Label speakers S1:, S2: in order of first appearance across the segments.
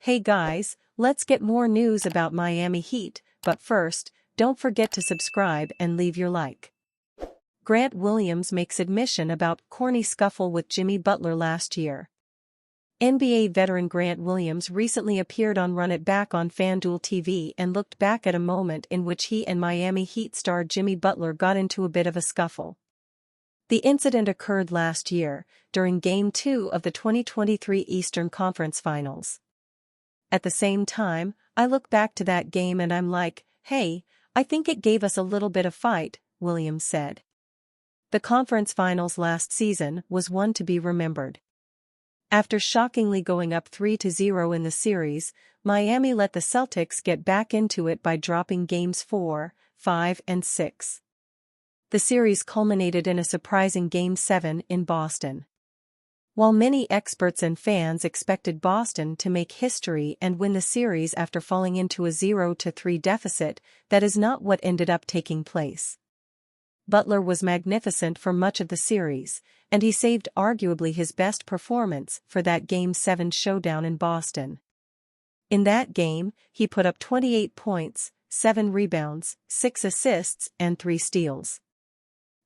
S1: Hey guys, let's get more news about Miami Heat, but first, don't forget to subscribe and leave your like. Grant Williams makes admission about corny scuffle with Jimmy Butler last year. NBA veteran Grant Williams recently appeared on Run It Back on FanDuel TV and looked back at a moment in which he and Miami Heat star Jimmy Butler got into a bit of a scuffle. The incident occurred last year, during Game 2 of the 2023 Eastern Conference Finals. At the same time, I look back to that game and I'm like, hey, I think it gave us a little bit of fight, Williams said. The conference finals last season was one to be remembered. After shockingly going up 3-0 in the series, Miami let the Celtics get back into it by dropping games 4, 5 and 6. The series culminated in a surprising Game 7 in Boston. While many experts and fans expected Boston to make history and win the series after falling into a 0-3 deficit, that is not what ended up taking place. Butler was magnificent for much of the series, and he saved arguably his best performance for that Game 7 showdown in Boston. In that game, he put up 28 points, 7 rebounds, 6 assists and 3 steals.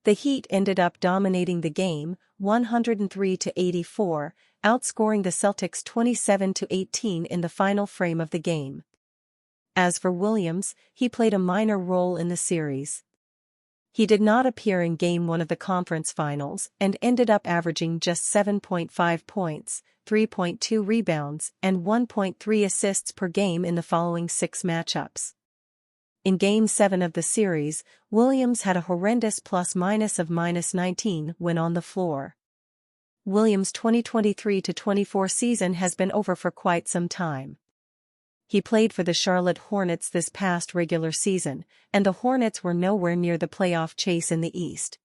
S1: The Heat ended up dominating the game, 103-84, outscoring the Celtics 27-18 in the final frame of the game. As for Williams, he played a minor role in the series. He did not appear in Game 1 of the conference finals and ended up averaging just 7.5 points, 3.2 rebounds and 1.3 assists per game in the following 6 matchups. In Game 7 of the series, Williams had a horrendous plus-minus of -19 when on the floor. Williams' 2023-24 season has been over for quite some time. He played for the Charlotte Hornets this past regular season, and the Hornets were nowhere near the playoff chase in the East.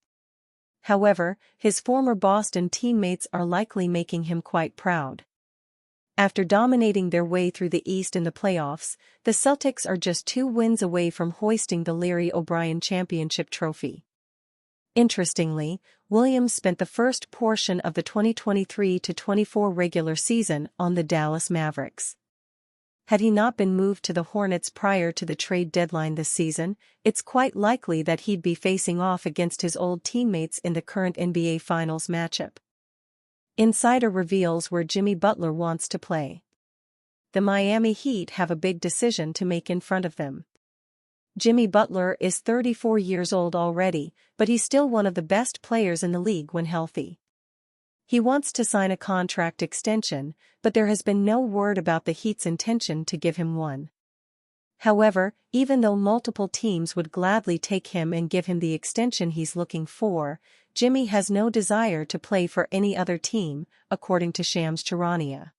S1: However, his former Boston teammates are likely making him quite proud. After dominating their way through the East in the playoffs, the Celtics are just 2 wins away from hoisting the Larry O'Brien Championship trophy. Interestingly, Williams spent the first portion of the 2023-24 regular season on the Dallas Mavericks. Had he not been moved to the Hornets prior to the trade deadline this season, it's quite likely that he'd be facing off against his old teammates in the current NBA Finals matchup. Insider reveals where Jimmy Butler wants to play. The Miami Heat have a big decision to make in front of them. Jimmy Butler is 34 years old already, but he's still one of the best players in the league when healthy. He wants to sign a contract extension, but there has been no word about the Heat's intention to give him one. However, even though multiple teams would gladly take him and give him the extension he's looking for, Jimmy has no desire to play for any other team, according to Shams Charania.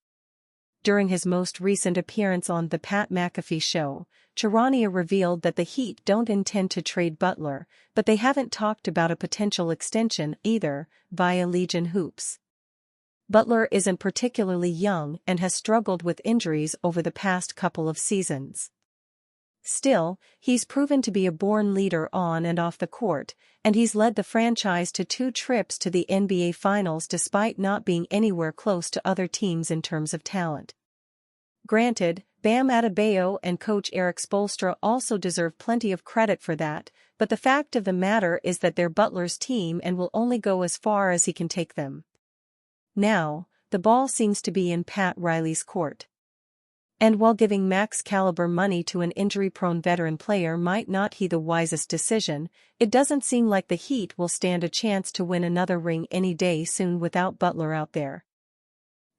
S1: During his most recent appearance on The Pat McAfee Show, Charania revealed that the Heat don't intend to trade Butler, but they haven't talked about a potential extension either, via Legion Hoops. Butler isn't particularly young and has struggled with injuries over the past couple of seasons. Still, he's proven to be a born leader on and off the court, and he's led the franchise to 2 trips to the NBA Finals despite not being anywhere close to other teams in terms of talent. Granted, Bam Adebayo and coach Eric Spoelstra also deserve plenty of credit for that, but the fact of the matter is that they're Butler's team and will only go as far as he can take them. Now, the ball seems to be in Pat Riley's court. And while giving max-caliber money to an injury-prone veteran player might not be the wisest decision, it doesn't seem like the Heat will stand a chance to win another ring any day soon without Butler out there.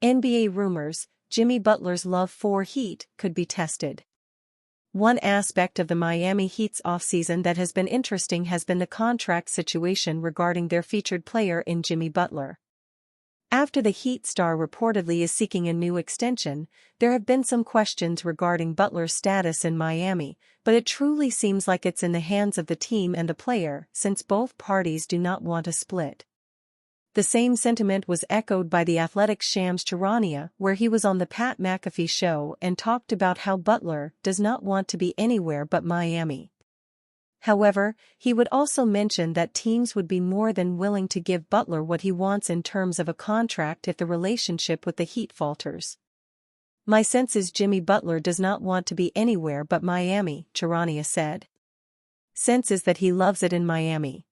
S1: NBA rumors, Jimmy Butler's love for Heat could be tested. One aspect of the Miami Heat's offseason that has been interesting has been the contract situation regarding their featured player in Jimmy Butler. After the Heat star reportedly is seeking a new extension, there have been some questions regarding Butler's status in Miami, but it truly seems like it's in the hands of the team and the player since both parties do not want a split. The same sentiment was echoed by the Athletic's Shams Charania, where he was on the Pat McAfee Show and talked about how Butler does not want to be anywhere but Miami. However, he would also mention that teams would be more than willing to give Butler what he wants in terms of a contract if the relationship with the Heat falters. My sense is Jimmy Butler does not want to be anywhere but Miami, Charania said. Sense is that he loves it in Miami.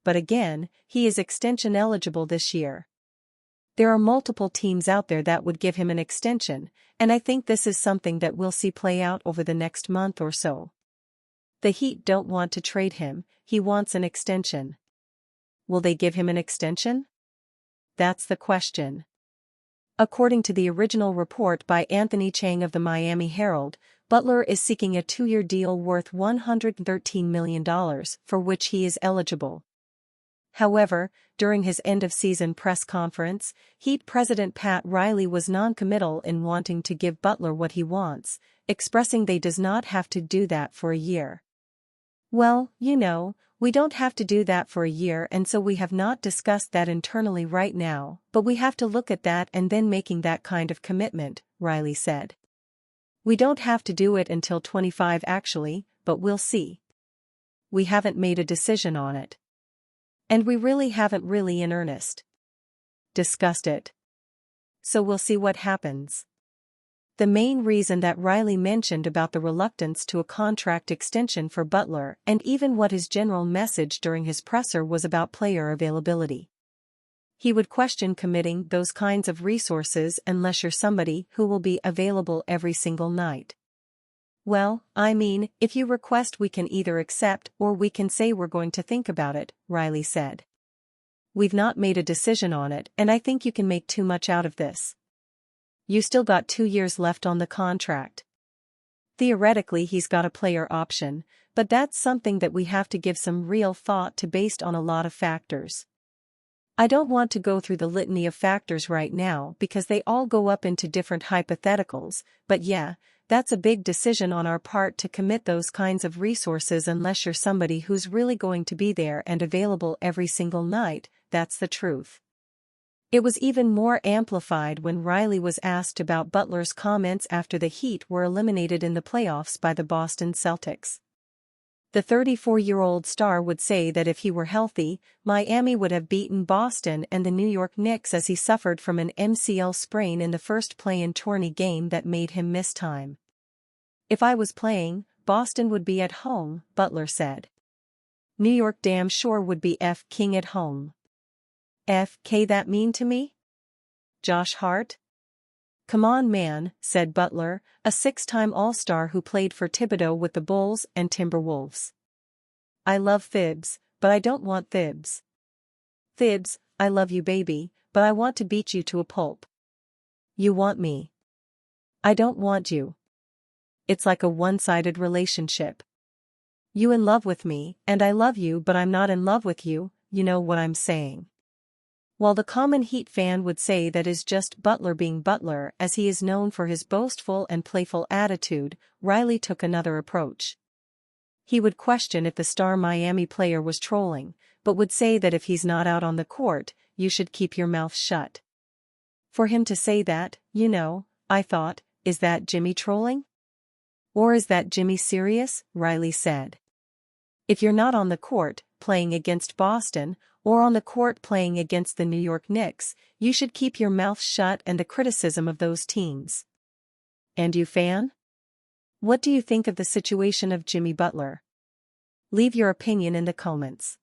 S1: But again, he is extension eligible this year. There are multiple teams out there that would give him an extension, and I think this is something that we'll see play out over the next month or so. The Heat don't want to trade him, he wants an extension. Will they give him an extension? That's the question. According to the original report by Anthony Chang of the Miami Herald, Butler is seeking a 2-year deal worth $113 million, for which he is eligible. However, during his end-of-season press conference, Heat president Pat Riley was non-committal in wanting to give Butler what he wants, expressing they does not have to do that for a year. Well, we don't have to do that for a year, and so we have not discussed that internally right now, but we have to look at that and then making that kind of commitment, Riley said. We don't have to do it until 25 actually, but we'll see. We haven't made a decision on it. And we really haven't in earnest discussed it. So we'll see what happens. The main reason that Riley mentioned about the reluctance to a contract extension for Butler and even what his general message during his presser was about player availability. He would question committing those kinds of resources unless you're somebody who will be available every single night. Well, if you request we can either accept or we can say we're going to think about it, Riley said. We've not made a decision on it and I think you can make too much out of this. You still got 2 years left on the contract. Theoretically he's got a player option, but that's something that we have to give some real thought to based on a lot of factors. I don't want to go through the litany of factors right now because they all go up into different hypotheticals, but yeah, that's a big decision on our part to commit those kinds of resources unless you're somebody who's really going to be there and available every single night, that's the truth. It was even more amplified when Riley was asked about Butler's comments after the Heat were eliminated in the playoffs by the Boston Celtics. The 34-year-old star would say that if he were healthy, Miami would have beaten Boston and the New York Knicks as he suffered from an MCL sprain in the first play-in tourney game that made him miss time. If I was playing, Boston would be at home, Butler said. New York damn sure would be F-king at home. F.K. that mean to me? Josh Hart? Come on man, said Butler, a 6-time All-Star who played for Thibodeau with the Bulls and Timberwolves. I love Thibs, but I don't want Thibs. Thibs, I love you baby, but I want to beat you to a pulp. You want me. I don't want you. It's like a one-sided relationship. You in love with me, and I love you but I'm not in love with you, you know what I'm saying. While the common Heat fan would say that is just Butler being Butler as he is known for his boastful and playful attitude, Riley took another approach. He would question if the star Miami player was trolling, but would say that if he's not out on the court, you should keep your mouth shut. For him to say that, I thought, is that Jimmy trolling? Or is that Jimmy serious? Riley said. If you're not on the court, playing against Boston, or on the court playing against the New York Knicks, you should keep your mouth shut and the criticism of those teams. And you fan? What do you think of the situation of Jimmy Butler? Leave your opinion in the comments.